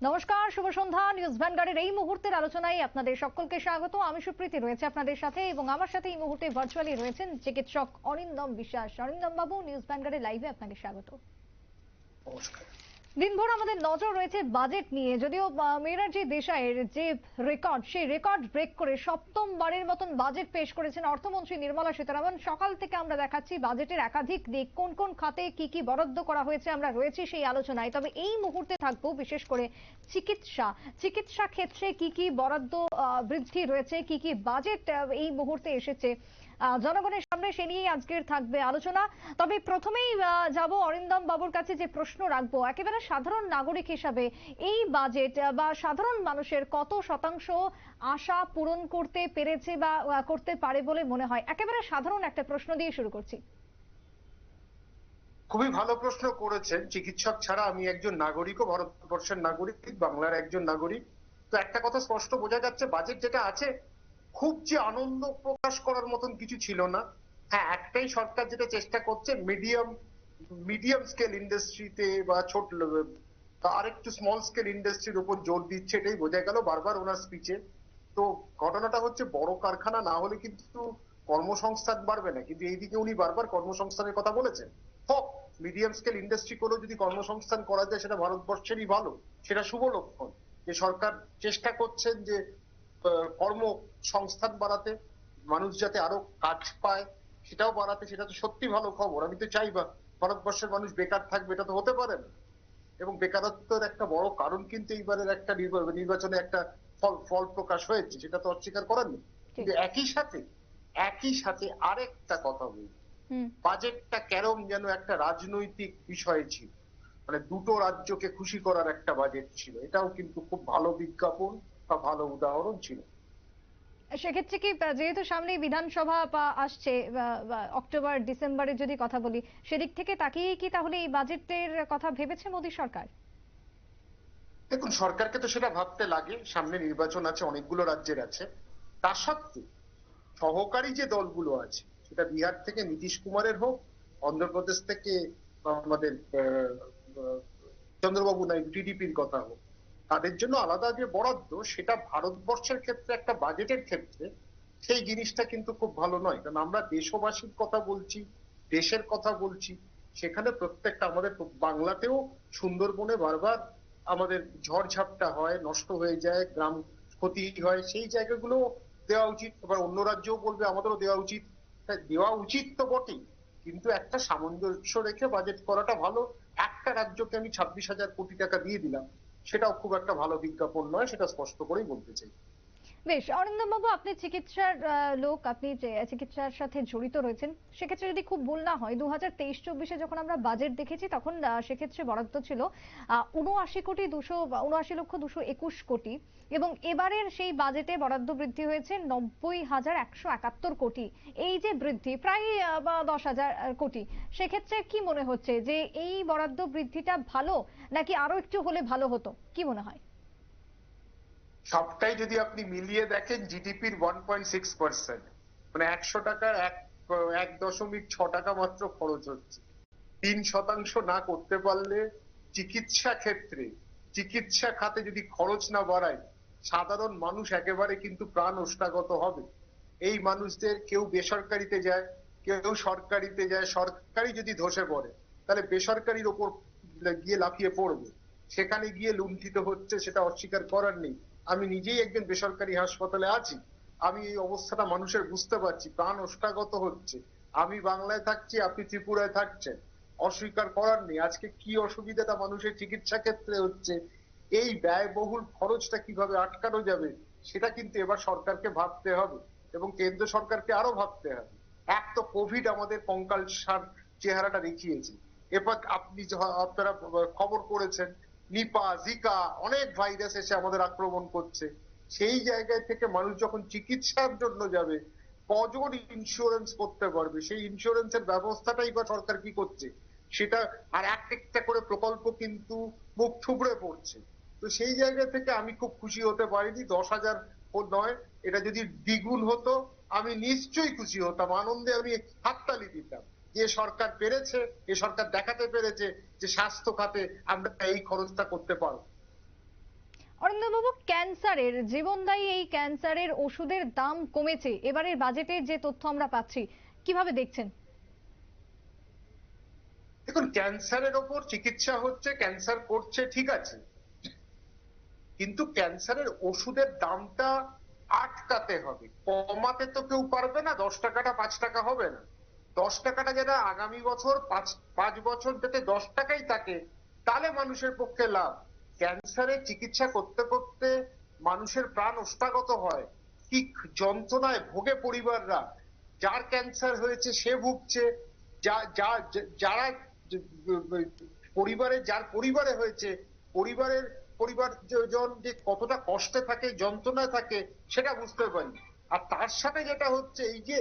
নমস্কার, শুভ সন্ধ্যা। নিউজ ভ্যানগার্ডের এই মুহূর্তের আলোচনায় আপনাদের সকলকে স্বাগত। আমি সুপ্রীতি রয়েছে আপনাদের সাথে এবং আমার সাথে এই মুহূর্তে ভার্চুয়ালি রয়েছেন চিকিৎসক অরিন্দম বিশ্বাস। অরিন্দম বাবু, নিউজ ভ্যানগার্ডের লাইভে আপনাকে স্বাগত। নমস্কার। দিনভর আমাদের নজর রয়েছে বাজেট নিয়ে। যদিও মেরারজি দেশাইয়ের যে রেকর্ড, সেই রেকর্ড ব্রেক করে সপ্তমবারের মতন বাজেট পেশ করেছেন অর্থমন্ত্রী নির্মলা সীতারামন। সকাল থেকে আমরা দেখাচ্ছি বাজেটের একাধিক দিক, কোন কোন খাতে কি কি বরাদ্দ করা হয়েছে, আমরা রয়েছি সেই আলোচনায়। তবে এই মুহূর্তে থাকবো বিশেষ করে চিকিৎসা ক্ষেত্রে কি কি বরাদ্দ বৃদ্ধি রয়েছে, কি কি বাজেট এই মুহূর্তে এসেছে জনগণের সামনে, সে নিয়েই আজকের থাকবে আলোচনা। তবে প্রথমেই যাব অরিন্দম বাবুর কাছে, যে প্রশ্ন রাখবো একেবারে সাধারণ নাগরিক হিসাবে, এই বাজেট বা সাধারণ মানুষের কত শতাংশ আশা পূরণ করতে পেরেছে বা করতে পারে বলে মনে হয়? একেবারে সাধারণ একটা প্রশ্ন দিয়ে শুরু করছি। খুবই ভালো প্রশ্ন করেছেন। চিকিৎসক ছাড়া আমি একজন নাগরিকও, ভারতবর্ষের নাগরিক, বাংলার একজন নাগরিক। তো একটা কথা স্পষ্ট বোঝা যাচ্ছে, বাজেট যেটা আছে খুব যে আনন্দ প্রকাশ করার মতন কিছু ছিল না। হ্যাঁ, একটাই সরকার যেটা চেষ্টা করছে, মিডিয়াম স্কেল ইন্ডাস্ট্রিতে বা ছোট আর একটু স্মল স্কেল ইন্ডাস্ট্রির উপর জোর দিচ্ছে, এটাই বোঝা গেল বারবার ওনার স্পিচে। তো ঘটনাটা হচ্ছে, বড় কারখানা না হলে কিন্তু কর্মসংস্থান বাড়বে না, কিন্তু এইদিকে উনি বারবার কর্মসংস্থানের কথা বলেছেন। হোক, মিডিয়াম স্কেল ইন্ডাস্ট্রি করেও যদি কর্মসংস্থান করা যায় সেটা ভারতবর্ষেরই ভালো, সেটা শুভ লক্ষণ। যে সরকার চেষ্টা করছেন যে কর্মসংস্থান বাড়াতে, মানুষ যাতে আরো কাজ পায় সেটাও বাড়াতে, সেটা তো সত্যি ভালো খবর। আমি তো চাই ভারতবর্ষের মানুষ বেকার থাকবে, এটা তো হতে পারে না। এবং বেকারত্বের একটা বড় কারণ কিন্তু এইবারের একটা নির্বাচনে একটা ফল প্রকাশ হয়েছে, সেটা তো অস্বীকার করার নেই। কিন্তু একই সাথে আরেকটা কথা বলি, বাজেটটা কেরম যেন একটা রাজনৈতিক বিষয় ছিল, মানে দুটো রাজ্যকে খুশি করার একটা বাজেট ছিল। এটাও কিন্তু খুব ভালো বিজ্ঞাপন বা ভালো উদাহরণ ছিল। সেক্ষেত্রে কি যেহেতু সামনে বিধানসভা আসছে অক্টোবর ডিসেম্বরে যদি কথা বলি, সেদিক থেকে তাকিয়ে কি তাহলে এই বাজেটের কথা ভেবেছে মোদী সরকার? দেখুন, সরকারকে তো সেটা ভাবতে লাগে, সামনে নির্বাচন আছে, অনেকগুলো রাজ্যের আছে। তা সত্ত্বেও সহকারী যে দলগুলো আছে, সেটা বিহার থেকে নীতিশ কুমারের হোক, অন্ধ্রপ্রদেশ থেকে আমাদের চন্দ্রবাবু নাইডু টিডিপির কথা হোক, তাদের জন্য আলাদা যে বরাদ্দ, সেটা ভারতবর্ষের ক্ষেত্রে একটা বাজেটের ক্ষেত্রে সেই জিনিসটা কিন্তু খুব ভালো নয়। কারণ আমরা দেশবাসীর কথা বলছি, দেশের কথা বলছি। সেখানে প্রত্যেকটা আমাদের বাংলাতেও সুন্দরবনে বারবার আমাদের ঝড়ঝাপটা হয়, নষ্ট হয়ে যায়, গ্রাম ক্ষতি হয়, সেই জায়গাগুলো দেওয়া উচিত। এবার অন্য রাজ্যও বলবে আমাদেরও দেওয়া উচিত, তাই দেওয়া উচিত তো বটেই, কিন্তু একটা সামঞ্জস্য রেখে বাজেট করাটা ভালো। একটা রাজ্যকে আমি 26,000 কোটি টাকা দিয়ে দিলাম, সেটাও খুব একটা ভালো বিজ্ঞাপন নয়, সেটা স্পষ্ট করেই বলতে চাই। বেশ, অরিন্দম বাবু, আপনি চিকিৎসার লোক, আপনি যে চিকিৎসার সাথে জড়িত রয়েছেন, সেক্ষেত্রে যদি খুব ভুল না হয় 2023-24 যখন আমরা বাজেট দেখেছি তখন সেক্ষেত্রে বরাদ্দ ছিল 79,221,221 কোটি, এবং এবারের সেই বাজেটে বরাদ্দ বৃদ্ধি হয়েছে 90,171 কোটি। এই যে বৃদ্ধি প্রায় 10,000 কোটি, সেক্ষেত্রে কি মনে হচ্ছে যে এই বরাদ্দ বৃদ্ধিটা ভালো, নাকি আরো একটু হলে ভালো হতো? কি মনে হয়? সবটাই যদি আপনি মিলিয়ে দেখেন, জিডিপির 1.6%, মানে 100 টাকার 1.6 টাকা মাত্র খরচ হচ্ছে। 3% না করতে পারলে চিকিৎসা ক্ষেত্রে, চিকিৎসা খাতে যদি খরচ না বাড়ায়, সাধারণ মানুষ একেবারে কিন্তু প্রাণ ওষ্ঠাগত হবে। এই মানুষদের কেউ বেসরকারিতে যায়, কেউ সরকারিতে যায়। সরকারি যদি ধসে পড়ে, তাহলে বেসরকারির ওপর গিয়ে লাফিয়ে পড়বে, সেখানে গিয়ে লুণ্ঠিত হচ্ছে, সেটা অস্বীকার করার নেই। আমি নিজেই একজন বেসরকারি হাসপাতালে আছি, আমি এই অবস্থাটা মানুষের বুঝতে পারছি, প্রাণ ওষ্ঠাগত হচ্ছে। আমি বাংলায় থাকছি, আপনি ত্রিপুরায় থাকছেন, অস্বীকার করার নেই। আজকে কি অসুবিধাটা মানুষের চিকিৎসা ক্ষেত্রে হচ্ছে, এই ব্যয়বহুল খরচটা কিভাবে আটকানো যাবে, সেটা কিন্তু এবার সরকারকে ভাবতে হবে, এবং কেন্দ্র সরকারকে আরো ভাবতে হবে। এক তো কোভিড আমাদের কঙ্কালসার চেহারাটা দেখিয়েছে। এরপর আপনারা খবর করেছেন, নিপা, জিকা, অনেক ভাইরাস এসে আমাদের আক্রমণ করছে। সেই জায়গায় থেকে মানুষ যখন চিকিৎসার জন্য যাবে, কজন ইন্স্যুরেন্স করতে পারবে, সেই ইন্স্যুরেন্সের ব্যবস্থাটাই বা সরকার কি করছে সেটা। আর একটা করে প্রকল্প কিন্তু মুখ থুবড়ে পড়ছে। তো সেই জায়গা থেকে আমি খুব খুশি হতে পারিনি। 10,000 নয়, এটা যদি দ্বিগুণ হতো আমি নিশ্চয়ই খুশি হতাম, আনন্দে আমি হাততালি দিতাম। যে সরকার পেরেছে, এ সরকার দেখাতে পেরেছে যে স্বাস্থ্য খাতে আমরা এই খরচটা করতে পারবো। অরিন্দমবাবু, ক্যান্সারের জীবনদায়ী এই ক্যান্সারের ওষুধের দাম কমেছে, এবারের বাজেটের যে তথ্য আমরা পাচ্ছি, কিভাবে দেখছেন? দেখুন, ক্যান্সারের ওপর চিকিৎসা হচ্ছে, ক্যান্সার করছে, ঠিক আছে, কিন্তু ক্যান্সারের ওষুধের দামটা আটকাতে হবে, কমাতে তো কেউ পারবে না। 10 টাকাটা 5 টাকা হবে না। 10 টাকাটা যেটা আগামী বছর 5 বছর যাতে 10 টাকাই থাকে, তাহলে মানুষের পক্ষে লাভ। ক্যান্সারের চিকিৎসা করতে করতে মানুষের প্রাণ ওষ্ঠাগত হয়, কি যন্ত্রণায় ভোগে পরিবাররা। যার ক্যান্সার হয়েছে সে ভুগছে, যারা যার পরিবারে হয়েছে, পরিবারের পরিবারজন যে কতটা কষ্টে থাকে, যন্ত্রণায় থাকে, সেটা বুঝতে পারি। আর তার সাথে যেটা হচ্ছে, এই যে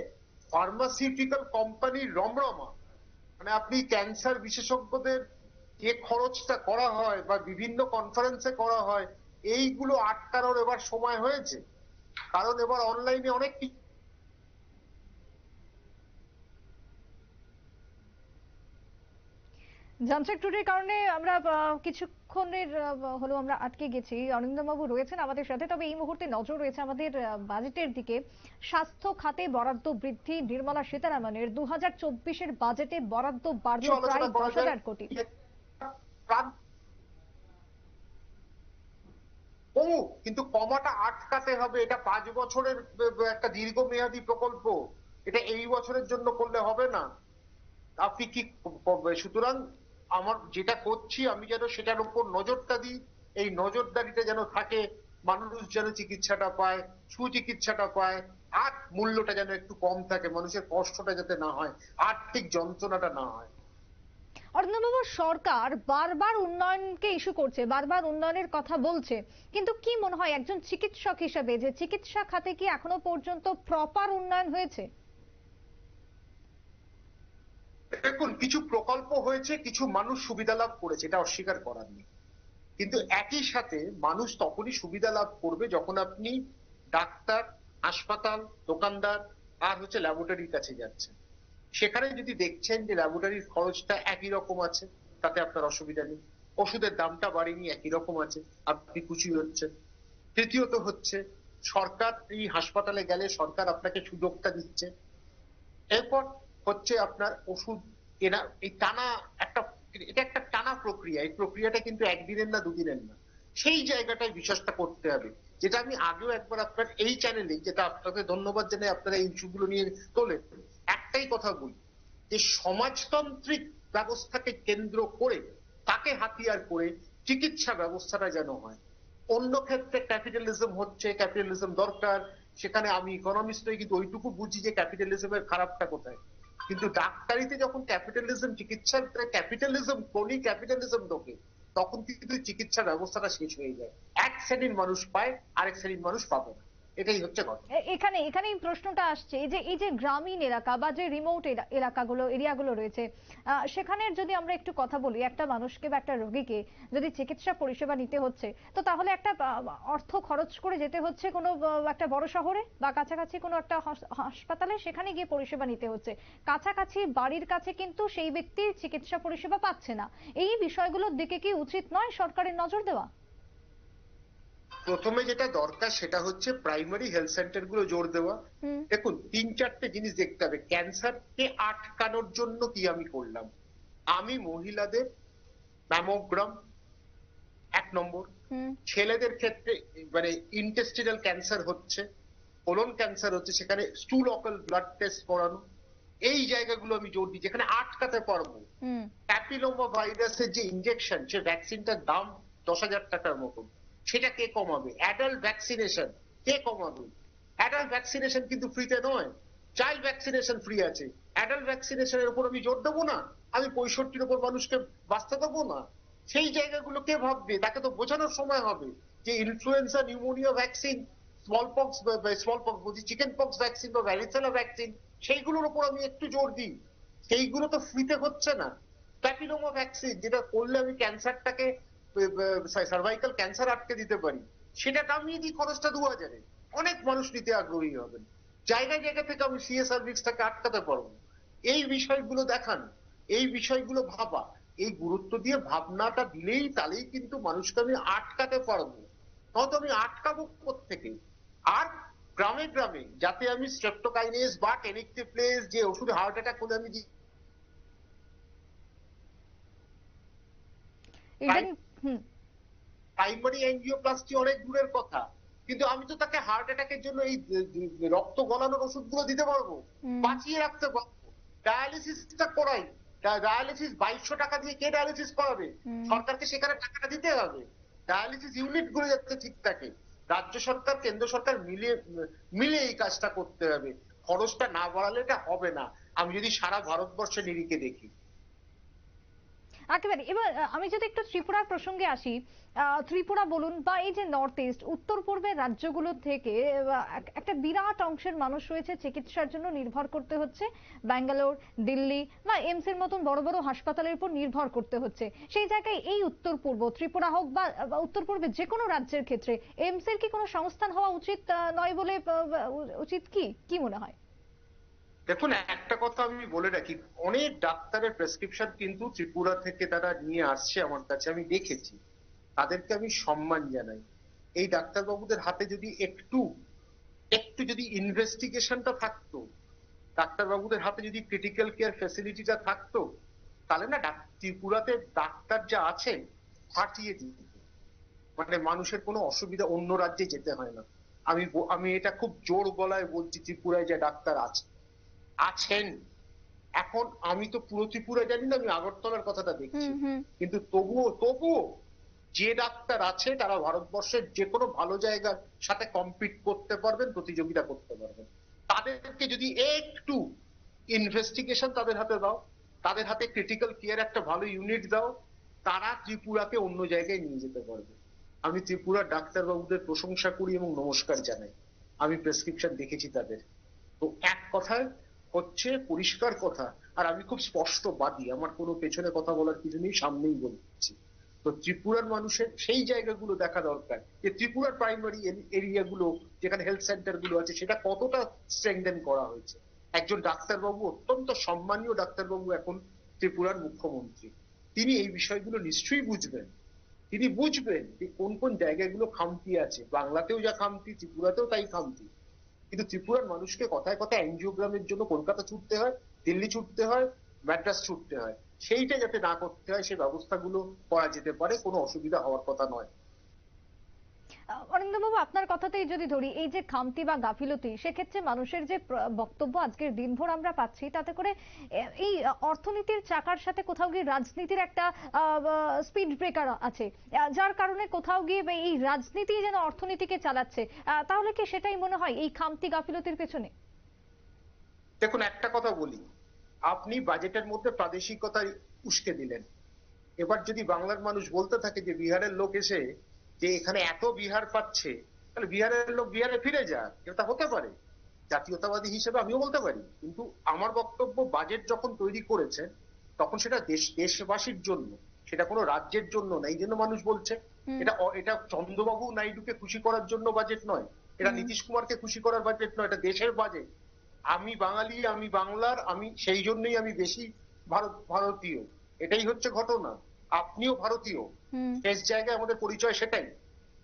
ফার্মাসিউটিক্যাল কোম্পানির রমরমা, মানে আপনি ক্যান্সার বিশেষজ্ঞদের যে খরচটা করা হয় বা বিভিন্ন কনফারেন্সে করা হয়, এইগুলো আটকানোর এবার সময় হয়েছে। কারণ এবার অনলাইনে অনেক কিছু। যান্ত্রিক ত্রুটির কারণে আমরা কিছুক্ষণের হলো আমরা আটকে গেছি। অরিন্দমবাবু রয়েছেন আমাদের সাথে, তবে এই মুহূর্তে নজর রয়েছে আমাদের বাজেটের দিকে। স্বাস্থ্য খাতে বরাদ্দ বৃদ্ধি, নির্মলা সীতারামনের 2024-এর বাজেটে বরাদ্দ বাড়লো প্রায় আলোচনা করা যায় 10,000 কোটি। কিন্তু কমাটা আটকাতে হবে। এটা 5 বছরের একটা দীর্ঘমেয়াদী প্রকল্প, এটা এই বছরের জন্য করলে হবে না। আপনি কি সুতরাং আমার যেটা করছি আমি যেন সেটার উপর নজরটা দিই, এই নজরদারিটা যেন থাকে, মানুষ যেন চিকিৎসাটা পায়, সুচিকিৎসাটা পায়, আর মূল্যটা যেন একটু কম থাকে, মানুষের কষ্টটা যাতে না হয়, আর্থিক যন্ত্রণাটা না হয়। অরিন্দমবাবু, সরকার বারবার উন্নয়নকে ইস্যু করছে, বারবার উন্নয়নের কথা বলছে, কিন্তু কি মনে হয় একজন চিকিৎসক হিসেবে যে চিকিৎসা খাতে কি এখনো পর্যন্ত প্রপার উন্নয়ন হয়েছে? দেখুন, কিছু প্রকল্প হয়েছে, কিছু মানুষ সুবিধা লাভ করেছে, এটা অস্বীকার করার নেই। কিন্তু একই সাথে মানুষ তখনই সুবিধা লাভ করবে যখন আপনি ডাক্তার, হাসপাতাল, দোকানদার আর ল্যাবরেটরির কাছে যাচ্ছেন। সেখানে যদি দেখছেন যে ল্যাবরেটরির খরচটা একই রকম আছে, তাতে আপনার অসুবিধা নেই, ওষুধের দামটা বাড়েনি, একই রকম আছে, আপনি খুশি হচ্ছেন। তৃতীয়ত হচ্ছে, সরকার এই হাসপাতালে গেলে সরকার আপনাকে সুযোগটা দিচ্ছে। এরপর হচ্ছে আপনার ওষুধ কেনা, এই টানা একটা, এটা একটা টানা প্রক্রিয়া, এই প্রক্রিয়াটা কিন্তু একদিনের না, দুদিনের না। সেই জায়গাটায় বিশ্বাসটা করতে হবে, যেটা আমি আগেও একবার আপনার এই চ্যানেলে, যেটা আপনাকে ধন্যবাদ জানাই, আপনারা এই ইস্যুগুলো নিয়ে তোলেন। একটাই কথা বলি, যে সমাজতান্ত্রিক ব্যবস্থাকে কেন্দ্র করে, তাকে হাতিয়ার করে চিকিৎসা ব্যবস্থাটা যেন হয়। অন্য ক্ষেত্রে ক্যাপিটালিজম হচ্ছে, ক্যাপিটালিজম দরকার, সেখানে আমি ইকোনমিস্ট নই, কিন্তু ওইটুকু বুঝি যে ক্যাপিটালিজমের খারাপটা কোথায়। কিন্তু ডাক্তারিতে যখন ক্যাপিটালিজম, চিকিৎসার ক্যাপিটালিজম, ক্রনিক ক্যাপিটালিজম ঢোকে, তখন কিন্তু চিকিৎসা ব্যবস্থাটা শেষ হয়ে যায়। এক শ্রেণীর মানুষ পায়, আরেক শ্রেণীর মানুষ পাবে না, এটাই হচ্ছে কথা। এখানেই প্রশ্নটা আসছে, এই যে গ্রামীণ এলাকা বা যে রিমোট এলাকাগুলো, এরিয়াগুলো রয়েছে, সেখানে যদি আমরা একটু কথা বলি, একটা মানুষকে বা একটা রোগীকে যদি চিকিৎসা পরিষেবা নিতে হচ্ছে, তো তাহলে একটা অর্থ খরচ করে যেতে হচ্ছে কোনো একটা বড় শহরে বা কাছাকাছি কোনো একটা হাসপাতালে, সেখানে গিয়ে পরিষেবা নিতে হচ্ছে। কাছাকাছি বাড়ির কাছে কিন্তু সেই ব্যক্তি চিকিৎসা পরিষেবা পাচ্ছে না। এই বিষয়গুলোর দিকে কি উচিত নয় সরকারের নজর দেওয়া? প্রথমে যেটা দরকার সেটা হচ্ছে প্রাইমারি হেলথ সেন্টার গুলো জোর দেওয়া। দেখুন, 3-4টে জিনিস দেখতে হবে। ক্যান্সারকে আটকানোর জন্য কি আমি করলাম? আমি মহিলাদের ম্যামোগ্রাম 1 নম্বর, ছেলেদের ক্ষেত্রে মানে ইন্টেস্টিনাল ক্যান্সার হচ্ছে, কোলন ক্যান্সার হচ্ছে, সেখানে স্টুল অকল ব্লাড টেস্ট করানো, এই জায়গাগুলো আমি জোর দিই, যেখানে আটকাতে পারবো। প্যাপিলোমা ভাইরাসের যে ইনজেকশন, সে ভ্যাকসিনটার দাম 10,000 টাকার মতন, সেটা কে কমাবে? অ্যাডাল্ট ভ্যাকসিনেশন কে কমাবে? অ্যাডাল্ট ভ্যাকসিনেশন কিন্তু ফ্রিতে নয়, চাইল্ড ভ্যাকসিনেশন ফ্রি আছে। অ্যাডাল্ট ভ্যাকসিনেশনের উপর আমি জোর দেবো না? আমি 65-র উপর মানুষকে বাঁচতে দেবো না? সেই জায়গাগুলো কে ভাববে? তাকে তো বোঝানোর সময় হবে যে ইনফ্লুয়েঞ্জা, নিউমোনিয়া ভ্যাকসিন, স্মলপক্স বলছি, চিকেন পক্স ভ্যাকসিন বা ভ্যারিসেলা ভ্যাকসিন, সেইগুলোর উপর আমি একটু জোর দিই। সেইগুলো তো ফ্রিতে হচ্ছে না। প্যাপিলোমা ভ্যাকসিন, যেটা করলে আমি ক্যান্সারটাকে, সার্ভাইকাল ক্যান্সার আটকে দিতে পারি, সেটা কামিয়ে দিই খরচটা 2,000-এ, অনেক মানুষ নিতে আগ্রহী হবেন। জায়গায় জায়গা থেকে আমি সিএ সার্ভিসটাকে আটকাতে পারবো। এই বিষয়গুলো দেখান, এই বিষয়গুলো ভাবা, এই গুরুত্ব দিয়ে ভাবনাটা দিলেই, তাহলেই কিন্তু মানুষকে আমি আটকাতে পারবো। নয়তো আমি আটকাবো কোত্থেকে? আর গ্রামে গ্রামে যাতে আমি স্ট্রেপ্টোকাইনেস বা টেনিক্টেপ্লেজ যে ওষুধ হার্ট অ্যাটাক হলে আমি ইভেন প্রাইমারি অ্যাঞ্জিওপ্লাস্টি অনেক দূরের কথা, কিন্তু আমি তো তাকে হার্ট অ্যাটাকের জন্য এই রক্ত গলানোর ওষুধগুলো দিতে পারবো, বাঁচিয়ে রাখতে পারবো। ডায়ালিসিসটা করাই, ডায়ালিসিস 2200 টাকা দিয়ে কে ডায়ালিসিস করাবে? সরকারকে সেখানে টাকাটা দিতে হবে। ডায়ালিসিস ইউনিট গুলো যাতে ঠিক থাকে, রাজ্য সরকার কেন্দ্র সরকার মিলে মিলে এই কাজটা করতে হবে। খরচটা না বাড়ালে এটা হবে না, আমি যদি সারা ভারতবর্ষে নিরিখে দেখি। একেবারে। এবার আমি যদি একটু ত্রিপুরার প্রসঙ্গে আসি, ত্রিপুরা বলুন বা এই যে নর্থ ইস্ট উত্তর পূর্বের রাজ্যগুলো থেকে একটা বিরাট অংশের মানুষ রয়েছে চিকিৎসার জন্য নির্ভর করতে হচ্ছে ব্যাঙ্গালোর, দিল্লি বা এইমস এর মতন বড় বড় হাসপাতালের উপর নির্ভর করতে হচ্ছে। সেই জায়গায় এই উত্তর পূর্ব ত্রিপুরা হোক বা উত্তর পূর্বের যে কোনো রাজ্যের ক্ষেত্রে এইমস এর কি কোনো সংস্থান হওয়া উচিত নয় বলে উচিত কি মনে হয়? দেখুন, একটা কথা আমি বলে রাখি, অনেক ডাক্তারের প্রেসক্রিপশন কিন্তু ত্রিপুরা থেকে তারা নিয়ে আসছে আমার কাছে, আমি দেখেছি, তাদেরকে আমি সম্মান জানাই। এই ডাক্তারবাবুদের হাতে যদি একটু একটু যদি ইনভেস্টিগেশনটা থাকতো, ডাক্তারবাবুদের হাতে যদি ক্রিটিক্যাল কেয়ার ফ্যাসিলিটিটা থাকতো, তাহলে না ত্রিপুরাতে ডাক্তার যা আছে ফাটিয়ে দিত, মানে মানুষের কোনো অসুবিধা অন্য রাজ্যে যেতে হয় না। আমি এটা খুব জোর গলায় বলছি, ত্রিপুরায় যে ডাক্তার আছেন এখন, আমি তো পুরো ত্রিপুরা জানি না, আমি আগরতলার কথাটা দেখছি, কিন্তু তবুও যে ডাক্তার আছে তারা ভারতবর্ষের যে কোনো ভালো জায়গার সাথে কম্পিট করতে পারবেন, প্রতিযোগিতা করতে পারবেন। তাদেরকে যদি একটু ইনভেস্টিগেশন তাদের হাতে দাও, তাদের হাতে ক্রিটিক্যাল কেয়ার একটা ভালো ইউনিট দাও, তারা ত্রিপুরাকে অন্য জায়গায় নিয়ে যেতে পারবে। আমি ত্রিপুরার ডাক্তারবাবুদের প্রশংসা করি এবং নমস্কার জানাই, আমি প্রেসক্রিপশন দেখেছি তাদের। তো এক কথায় হচ্ছে পরিষ্কার কথা, আর আমি খুব স্পষ্টবাদী, আমার কোনো পেছনে কথা বলার কিছু নেই, সামনেই বলছি। তো ত্রিপুরার মানুষের সেই জায়গাগুলো দেখা দরকার, যে ত্রিপুরার প্রাইমারি এরিয়াগুলো যেখানে হেলথ সেন্টার গুলো আছে সেটা কতটা স্ট্রেংথেন করা হয়েছে। একজন ডাক্তারবাবু, অত্যন্ত সম্মানীয় ডাক্তারবাবু এখন ত্রিপুরার মুখ্যমন্ত্রী, তিনি এই বিষয়গুলো নিশ্চয়ই বুঝবেন। তিনি বুঝবেন যে কোন কোন জায়গাগুলো খামতি আছে, বাংলাতেও যা খামতি ত্রিপুরাতেও তাই খামতি। কিন্তু ত্রিপুরার মানুষকে কথায় কথায় এনজিওগ্রামের জন্য কলকাতা ছুটতে হয়, দিল্লি ছুটতে হয়, ম্যাড্রাস ছুটতে হয়, সেইটা যাতে না করতে হয় সেই ব্যবস্থাগুলো করা যেতে পারে, কোনো অসুবিধা হওয়ার কথা নয়। অরিন্দম বাবু, আপনার কথাতেই যদি ধরি, এই যে খামতি বা গাফিলতি, সেক্ষেত্রে মানুষের যে বক্তব্য আজকের দিনভর আমরা পাচ্ছি, তাতে করে এই অর্থনীতির চাকার সাথে কোথাও গিয়ে রাজনীতির একটা স্পিড ব্রেকার আছে, যার কারণে কোথাও গিয়ে এই রাজনীতি যেন অর্থনীতিকে চালাচ্ছে। তাহলে কি সেটাই মনে হয় এই খামতি গাফিলতির পেছনে? দেখুন, একটা কথা বলি, আপনি বাজেটের মধ্যে প্রাদেশিকতা উস্কে দিলেন। এবার যদি বাংলার মানুষ বলতে থাকে যে বিহারের লোক এসে যে এখানে এত বিহার পাচ্ছে, তাহলে বিহারের লোক বিহারে ফিরে যাক, এটা হতে পারে, জাতীয়তাবাদী হিসেবে আমিও বলতে পারি। কিন্তু আমার বক্তব্য, বাজেট যখন তৈরি করেছেন তখন সেটা দেশবাসীর জন্য, সেটা কোনো রাজ্যের জন্য না। এই জন্য মানুষ বলছে এটা চন্দ্রবাবু নাইডুকে খুশি করার জন্য বাজেট নয়, এটা নীতিশ কুমারকে খুশি করার বাজেট নয়, এটা দেশের বাজেট। আমি বাঙালি, আমি বাংলার, আমি সেই জন্যই আমি বেশি ভারতীয়, এটাই হচ্ছে ঘটনা। আপনিও ভারতীয়, শেষ জায়গায় আমাদের পরিচয় সেটাই।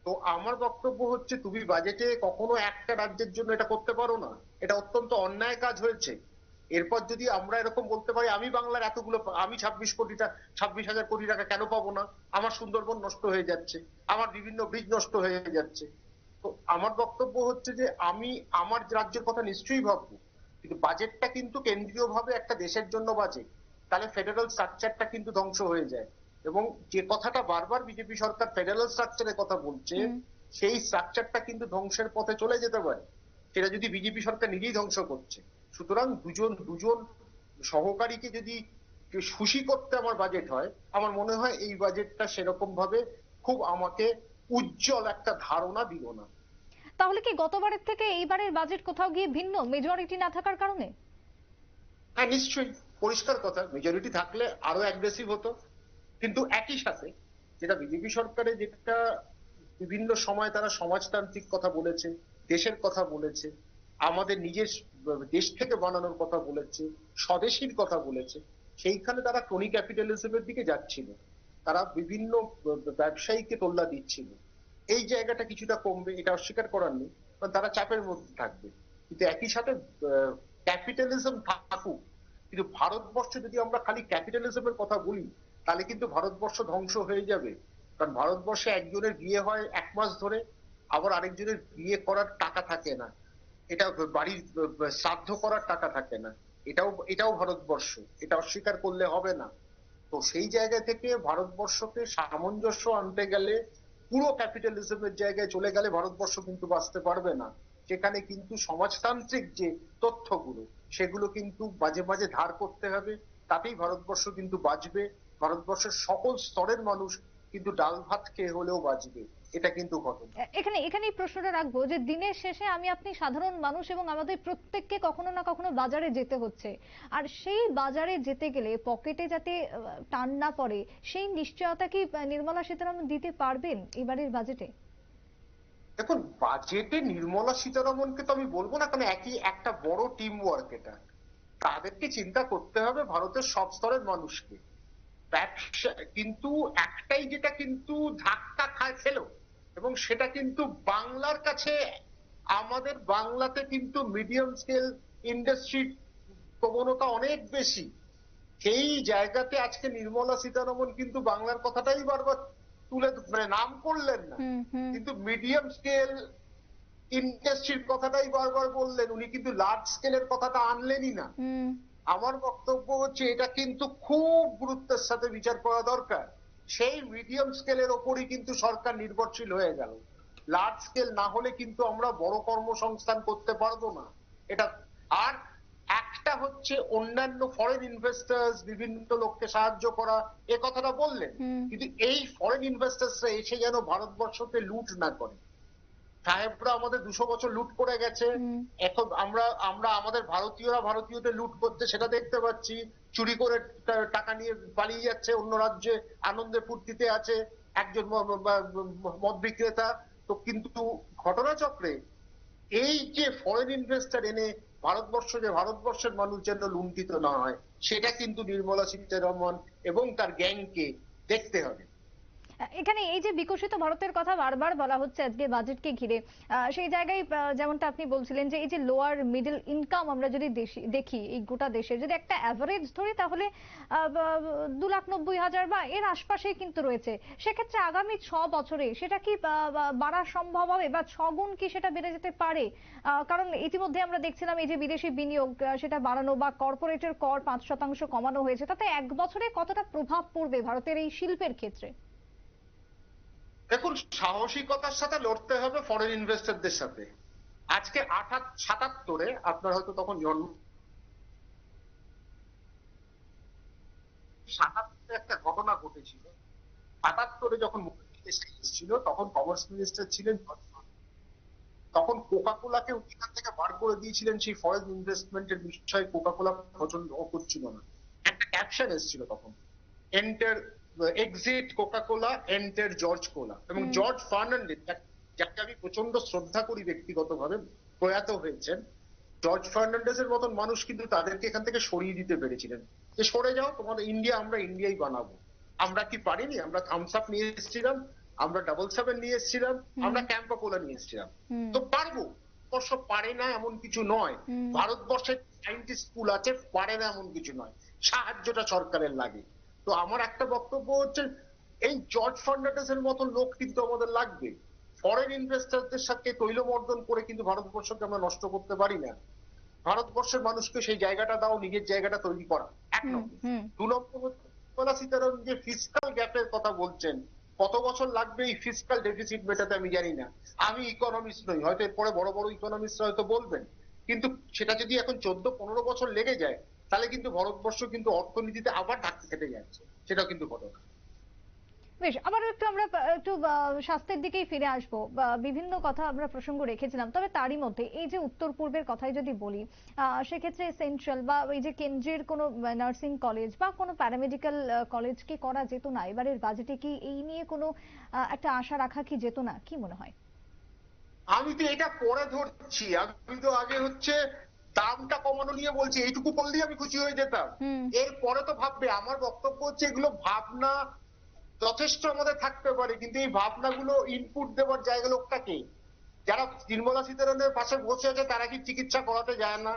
তো আমার বক্তব্য হচ্ছে, তুমি বাজেটে কখনো একটা রাজ্যের জন্য এটা করতে পারো না, এটা অত্যন্ত অন্যায় কাজ হয়েছে। এরপর যদি আমরা এরকম বলতে পারি আমি বাংলার এতগুলো, আমি 26,000 কোটি টাকা কেন পাবো না, আমার সুন্দরবন নষ্ট হয়ে যাচ্ছে, আমার বিভিন্ন ব্রিজ নষ্ট হয়ে যাচ্ছে। তো আমার বক্তব্য হচ্ছে যে আমি আমার রাজ্যের কথা নিশ্চয়ই ভাববো, কিন্তু বাজেটটা কিন্তু কেন্দ্রীয় ভাবে একটা দেশের জন্য বাজেট, তাহলে ফেডারেল স্ট্রাকচারটা কিন্তু ধ্বংস হয়ে যায়। এবং যে কথাটা বারবার বিজেপি সরকার ফেডারেল স্ট্রাকচারের কথা বলছে, সেই স্ট্রাকচারটা কিন্তু ধ্বংসের পথে চলে যেতে পারে, সেটা যদি বিজেপি সরকার নিজেই ধ্বংস করছে। সুতরাং দুজন দুজন সহকারীকে যদি খুশি করতে আমার বাজেট হয়, আমার মনে হয় এই বাজেটটা সেরকম ভাবে খুব আমাকে উজ্জ্বল একটা ধারণা দিল না। তাহলে কি গতবারের থেকে এইবারের বাজেট কোথাও গিয়ে ভিন্ন, মেজরিটি না থাকার কারণে? হ্যাঁ, নিশ্চয়ই, পরিষ্কার কথা, মেজরিটি থাকলে আরো অ্যাগ্রেসিভ হতো। কিন্তু একই সাথে যেটা বিজেপি সরকারের, যেটা বিভিন্ন সময় তারা সমাজতান্ত্রিক কথা বলেছে, দেশের কথা বলেছে, আমাদের নিজের দেশ থেকে বানানোর কথা বলেছে, স্বদেশীর কথা বলেছে, সেইখানে তারা ক্রনি ক্যাপিটালিজমের দিকে যাচ্ছিল, তারা বিভিন্ন ব্যবসায়ীকে তোল্লা দিচ্ছিল। এই জায়গাটা কিছুটা কমবে, এটা অস্বীকার করার নেই, কারণ তারা চাপের মধ্যে থাকবে। কিন্তু একই সাথে ক্যাপিটালিজম থাকুক, কিন্তু ভারতবর্ষে যদি আমরা খালি ক্যাপিটালিজমের কথা বলি তাহলে কিন্তু ভারতবর্ষ ধ্বংস হয়ে যাবে। কারণ ভারতবর্ষে একজনের বিয়ে হয় 1 মাস ধরে, আবার আরেকজনের বিয়ে করার টাকা থাকে না, এটা বাড়ির শ্রাদ্ধ করার টাকা থাকে না। এটাও ভারতবর্ষ, এটা অস্বীকার করলে হবে না। তো সেই জায়গা থেকে ভারতবর্ষকে সামঞ্জস্য আনতে গেলে পুরো ক্যাপিটালিজমের জায়গায় চলে গেলে ভারতবর্ষ কিন্তু বাঁচতে পারবে না। সেখানে কিন্তু সমাজতান্ত্রিক যে তথ্যগুলো সেগুলো কিন্তু মাঝে মাঝে ধার করতে হবে, তাতেই ভারতবর্ষ কিন্তু বাঁচবে। ভারতবর্ষের সকল স্তরের মানুষ কিন্তু ডাল ভাত খেয়ে হলেও বাঁচবে, এটা কিন্তু ঘটনা। এখানেই প্রশ্নটা রাখবো যে দিনের শেষে আমি আপনি সাধারণ মানুষ এবং আমাদের প্রত্যেককে কখনো না কখনো বাজারে যেতে হচ্ছে, আর সেই বাজারে যেতে গেলে পকেটে যাতে টান না পড়ে সেই নিশ্চয়তা কি নির্মলা সীতারামন দিতে পারবেন এবারের বাজেটে? দেখুন, বাজেটে নির্মলা সীতারমনকে তো আমি বলবো না, কারণ একটা বড় টিম ওয়ার্ক এটা। তাদেরকে চিন্তা করতে হবে ভারতের সব স্তরের মানুষকে। ব্যবসা কিন্তু একটাই, যেটা কিন্তু ধাক্কা খায় ফেলো, এবং সেটা কিন্তু বাংলার কাছে, আমাদের বাংলাতে কিন্তু মিডিয়াম স্কেল ইন্ডাস্ট্রির প্রবণতা অনেক বেশি। সেই জায়গাতে আজকে নির্মলা সীতারমন কিন্তু বাংলার কথাটাই বারবার মানে নাম করলেন না, হুম হুম কিন্তু মিডিয়াম স্কেল ইন্ডাস্ট্রির কথাটাই বারবার বললেন, উনি কিন্তু লার্জ স্কেলের কথাটা আনলেনই না। হুম আমার বক্তব্য হচ্ছে এটা কিন্তু খুব গুরুত্বের সাথে বিচার করা দরকার। সেই মিডিয়াম স্কেলের ওপরই কিন্তু সরকার নির্ভরশীল হয়ে গেল। লার্জ স্কেল না হলে কিন্তু আমরা বড় কর্মসংস্থান করতে পারবো না। এটা আর একটা হচ্ছে অন্যান্য ফরেন ইনভেস্টার্স, বিভিন্ন লোককে সাহায্য করা, এ কথাটা বললেন, হুম কিন্তু এই ফরেন ইনভেস্টার্সরা এসে যেন ভারতবর্ষকে লুট না করে। সাহেবরা আমাদের 200 বছর লুট করে গেছে, হুম এখন আমরা আমরা আমাদের ভারতীয়রা ভারতীয়দের লুট করতে সেটা দেখতে পাচ্ছি। চুরি করে টাকা নিয়ে পালিয়ে যাচ্ছে অন্য রাজ্যে, আনন্দে ফুর্তিতে আছে একজন মদ বিক্রেতা। তো কিন্তু ঘটনাচক্রে এই যে ফরেন ইনভেস্টর এনে ভারতবর্ষের মানুষ যেন লুণ্ঠিত না হয়, সেটা কিন্তু নির্মলা সীতারমন এবং তার গ্যাংকে দেখতে হবে। এখানে এই যে বিকশিত ভারতের কথা বারবার বলা হচ্ছে আজকে বাজেটকে ঘিরে, সেই জায়গায় যেমনটা আপনি বলছিলেন যে এই যে লোয়ার মিডল ইনকাম আমরা যদি দেখি এই গোটা দেশে যদি একটা অ্যাভারেজ ধরি তাহলে 2,90,000 বা এর আশপাশেই কিন্তু রয়েছে। সেক্ষেত্রে আগামী 6 বছরে সেটা কি বাড়া সম্ভব হবে বা 6 গুণ কি সেটা বেড়ে যেতে পারে? কারণ ইতিমধ্যে আমরা দেখছিলাম এই যে বিদেশি বিনিয়োগ সেটা বাড়ানো বা কর্পোরেটের কর 5% কমানো হয়েছে, তাতে 1 বছরে কতটা প্রভাব পড়বে ভারতের এই শিল্পের ক্ষেত্রে? দেখুন, সাহসিকতার সাথে লড়তে হবে ফরেন ইনভেস্টরদের সাথে। আজকে 77-এ আপনার হয়তো তখন জন্ম, 77-এ একটা ঘটনা ঘটেছিল। 77-এ যখন মোদী এসেছিল তখন কমার্স মিনিস্টার ছিলেন জর্জ ফার্নান্ডিজ। তখন কোকাকোলাকে ওখান থেকে বার করে দিয়েছিলেন সেই ফরেন ইনভেস্টমেন্টের বিষয়ে। কোকাকোলা পছন্দ করছিল না, একটা ক্যাপশন এসেছিল তখন, enter exit Coca Cola, enter George Cola. এবং হুম জর্জ ফার্নান্ডিজ, যাকে আমি প্রচন্ড শ্রদ্ধা করি ব্যক্তিগতভাবে, প্রয়াত হয়েছেন। জর্জ ফার্নান্ডেজের মতন মানুষ কিন্তু তাদেরকে এখান থেকে সরিয়ে দিতে পেরেছিলেন, যে সরে যাও, তোমাদের ইন্ডিয়া আমরা ইন্ডিয়াই বানাবো। আমরা কি পারিনি? আমরা থামস আপ নিয়ে এসেছিলাম, আমরা ডাবল সেভেন নিয়ে এসেছিলাম, আমরা ক্যাম্পা কোলা নিয়ে এসেছিলাম। হুম তো পারবো, ভারতবর্ষ পারে না এমন কিছু নয়। হুম ভারতবর্ষের 90 স্কুল আছে, পারে না এমন কিছু নয়, সাহায্যটা সরকারের লাগে। তো আমার একটা বক্তব্য হচ্ছে, এই জর্জ ফার্নান্ডেজের মতন লোক কিন্তু আমাদের লাগবে। ফরেন ইনভেস্টরদের সাথে তৈলমর্দন করে কিন্তু ভারতবর্ষকে আমরা নষ্ট করতে পারি না। ভারতবর্ষের মানুষকে সেই জায়গাটা দাও, নিজের জায়গাটা তৈরি করা, 1 নম্বর। হুম 2 নম্বর হচ্ছে নির্মলা সীতারামন যে ফিসকাল গ্যাপের কথা বলছেন, কত বছর লাগবে এই ফিসকাল ডেফিসিট মেটাতে আমি জানি না। আমি ইকোনমিস্ট নই, হয়তো এরপরে বড় বড় ইকোনমিস্টরা হয়তো বলবেন, কিন্তু সেটা যদি এখন 14-15 বছর লেগে যায় তাহলে কিন্তু ভারতবর্ষ কিন্তু অর্থনীতিতে আবার ধাক্কা খেতে যাচ্ছে, সেটা কিন্তু ঘটনা। বেশ, আবারও একটু আমরা একটু স্বাস্থ্যের দিকেই ফিরে আসবো। বিভিন্ন কথা আমরা প্রসঙ্গ রেখেছিলাম, তবে তারই মধ্যে এই যে উত্তর পূর্বের কথাই যদি বলি, সেক্ষেত্রে সেন্ট্রাল বা এই যে কেন্দ্রের কোনো নার্সিং কলেজ বা কোনো প্যারামেডিক্যাল কলেজ কি করা যেত না? এবারের বাজেটে কি এই নিয়ে কোনো একটা আশা রাখা কি যেত না, কি মনে হয়? আমি তো এটা পরে ধরছি, আমি তো আগে হচ্ছে দামটা কমানো নিয়ে বলছি, এইটুকু করলেই আমি খুশি হয়ে যেতাম। হুম এরপরে তো ভাববে। আমার বক্তব্য হচ্ছে এগুলো ভাবনা যথেষ্ট আমাদের থাকতে পারে, কিন্তু এই ভাবনাগুলো ইনপুট দেওয়ার জায়গা লোকটাকে, যারা নির্মলা সীতারামনের পাশে বসে আছে তারা কি চিকিৎসা করাতে যায় না?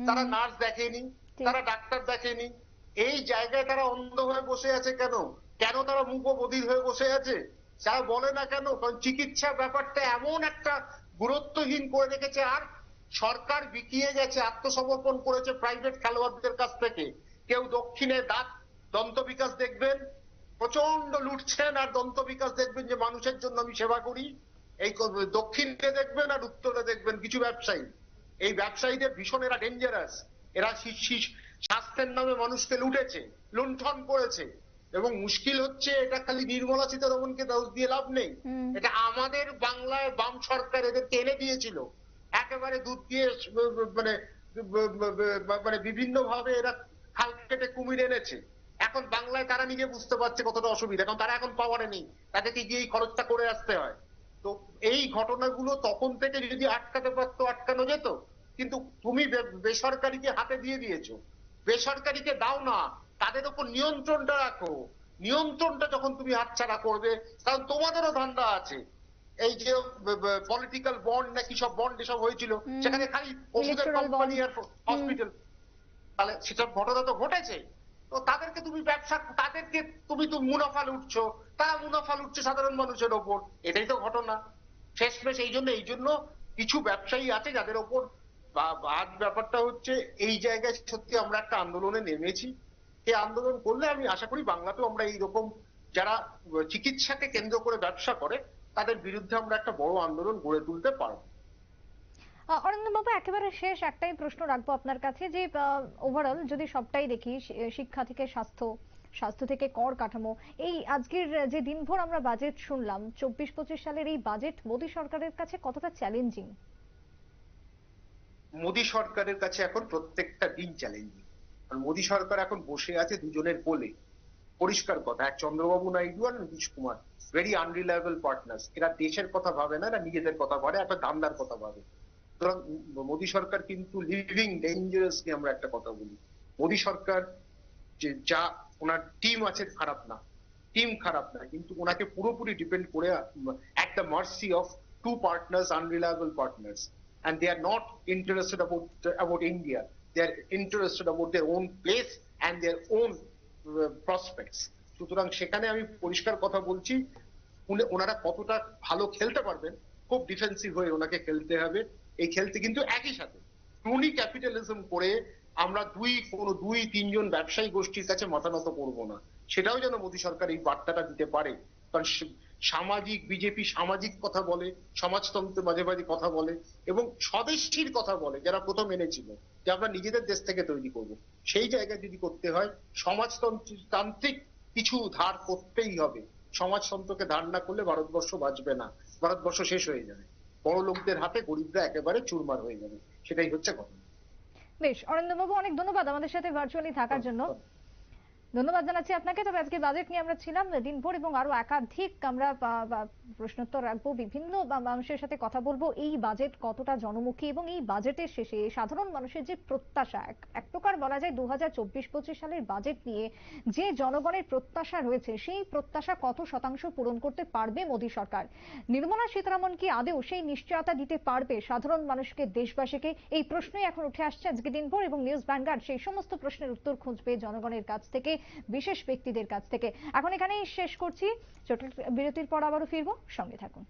তারা নার্স দেখেনি, তারা ডাক্তার দেখেনি, এই জায়গায় তারা অন্ধ হয়ে বসে আছে কেন? কেন তারা মূকবধির হয়ে বসে আছে? তারা বলে না কেন? কারণ চিকিৎসা ব্যাপারটা এমন একটা গুরুত্বহীন করে রেখেছে। আর সরকার বিকিয়ে গেছে, আত্মসমর্পণ করেছে প্রাইভেট খেলোয়াড়দের কাছ থেকে। কেউ দক্ষিণে দন্ত বিকাশ দেখবেন, প্রচন্ড লুটছেন, আর দন্ত বিকাশ দেখবেন যে মানুষের জন্য আমি সেবা করি। এই দক্ষিণে দেখবেন আর উত্তরে দেখবেন কিছু ব্যবসায়ী। এই ব্যবসায়ীদের ভীষণ এরা ডেঞ্জারাস। এরা স্বাস্থ্যের নামে মানুষকে লুটেছে, লুণ্ঠন করেছে। এবং মুশকিল হচ্ছে, এটা খালি নির্মলা সীতারমনকে দোষ দিয়ে লাভ নেই, এটা আমাদের বাংলায় বাম সরকার এদেরকে এনে দিয়েছিল। একেবারে দুধ দিয়ে মানে মানে বিভিন্ন ভাবে এরা খাল কেটে কুমির এনেছে। এখন বাংলায় তারা নিজে বুঝতে পারছে কতটা অসুবিধা, কারণ তারা এখন পাওয়ারে নেই, তাদেরকে গিয়ে এই খরচটা করে আসতে হয়। তো এই ঘটনাগুলো তখন থেকে যদি আটকাতে পারতো, আটকানো যেত। কিন্তু তুমি বেসরকারিকে হাতে দিয়ে দিয়েছো। বেসরকারিকে দাও না, তাদের উপর নিয়ন্ত্রণটা রাখো। নিয়ন্ত্রণটা যখন তুমি হাতছাড়া করবে, কারণ তোমাদেরও ধান্দা আছে। এই যে পলিটিক্যাল বন্ড নাকি সব বন্ড এসব হয়েছিল, সেখানে খালি ওষুধের কোম্পানি আর হসপিটাল, তাহলে সেসব ঘটনা তো ঘটেছে। তো তাদেরকে তুমি তাদেরকে তুমি মুনাফা লুটছো, তারা মুনাফা লুটছে সাধারণ মানুষের ওপর, এটাই তো ঘটনা শেষমেশ। এই জন্য কিছু ব্যবসায়ী আছে যাদের ওপর আজ ব্যাপারটা হচ্ছে, এই জায়গায় সত্যি আমরা একটা আন্দোলনে নেমেছি। এই আন্দোলন করলে আমি আশা করি বাংলাতেও আমরা এইরকম যারা চিকিৎসাকে কেন্দ্র করে ব্যবসা করে তাদের বিরুদ্ধে আমরা একটা বড় আন্দোলন গড়ে তুলতে পারবো। অরিন্দম বাবু, একেবারে শেষ একটাই প্রশ্ন রাখবো আপনার কাছে, যে ওভারঅল যদি সবটাই দেখি, শিক্ষা থেকে স্বাস্থ্য, স্বাস্থ্য থেকে কর কাঠামো, এই আজকের যে দিনভর আমরা বাজেট শুনলাম, 24-25 সালের এই বাজেট মোদী সরকারের কাছে কতটা চ্যালেঞ্জিং? মোদী সরকারের কাছে এখন প্রত্যেকটা দিন চ্যালেঞ্জিং। কারণ মোদী সরকার এখন বসে আছে দুজনের কোলে। পরিষ্কার কথা, এক চন্দ্রবাবু নাইডু আর Nitish Kumar, very unreliable partners. এরা দেশের কথা ভাবে না, এরা নিজেদের কথা ভাবে, একটা দান্দার কথা ভাবে। সুতরাং মোদী সরকার কিন্তু লিভিং ডেঞ্জারাসলি, আমরা একটা কথা বলি, মোদী সরকার যে যা ওনার টিম আছে খারাপ না, টিম খারাপ না, কিন্তু ওনাকে পুরোপুরি ডিপেন্ড করে at the mercy of two partners, unreliable partners, and they are not interested about India. They are interested about their own place and their own prospects. সুতরাং সেখানে আমি পরিষ্কার কথা বলছি, ওনারা কতটা ভালো খেলতে পারবেন, খুব ডিফেন্সিভ হয়ে ওনাকে খেলতে হবে। এই খেলতে কিন্তু একই সাথে ক্রুনি ক্যাপিটালিজম করে আমরা কোনো দুই তিনজন ব্যবসায়ী গোষ্ঠীর কাছে মাথা নত করবো না, সেটাও যেন মোদী সরকার এই বার্তাটা দিতে পারে। কারণ সামাজিক বিজেপি সামাজিক কথা বলে, সমাজতন্ত্রের মাঝে মাঝে কথা বলে, এবং স্বদেশীর কথা বলে, যারা প্রথম এনেছিল যে আমরা নিজেদের দেশ থেকে তৈরি করব। সেই জায়গায় যদি করতে হয়, সমাজতান্ত্রিক কিছু ধার করতেই হবে। সমাজতন্ত্রকে ধার না করলে ভারতবর্ষ বাঁচবে না, ভারতবর্ষ শেষ হয়ে যাবে, বড় লোকদের হাতে গরিবরা একেবারে চুরমার হয়ে যাবে। সেটাই হচ্ছে ঘটনা। বেশ, অরিন্দম বাবু, অনেক ধন্যবাদ আমাদের সাথে ভার্চুয়ালি থাকার জন্য। ধন্যবাদ জানাচ্ছি আপনাকে। তবে আজকে বাজেট নিয়ে আমরা ছিলাম দিনভর, এবং আরো একাধিক আমরা প্রশ্নোত্তর রাখবো, বিভিন্ন মানুষের সাথে কথা বলবো এই বাজেট কতটা জনমুখী, এবং এই বাজেটের শেষে সাধারণ মানুষের যে প্রত্যাশা, এক প্রকার বলা যায় 2024-25 সালের বাজেট নিয়ে যে জনগণের প্রত্যাশা রয়েছে, সেই প্রত্যাশা কত শতাংশ পূরণ করতে পারবে মোদী সরকার? নির্মলা সীতারামন কি আদৌ সেই নিশ্চয়তা দিতে পারবে সাধারণ মানুষকে, দেশবাসীকে? এই প্রশ্নই এখন উঠে আসছে আজকে দিনভর, এবং নিউজ ভ্যানগার্ড সেই সমস্ত প্রশ্নের উত্তর খুঁজবে জনগণের কাছ থেকে, বিশেষ ব্যক্তিদের কাছ থেকে। এখন এখানেই শেষ করছি, ছোট বিরতির পর আবারও ফিরবো, সঙ্গে থাকুন।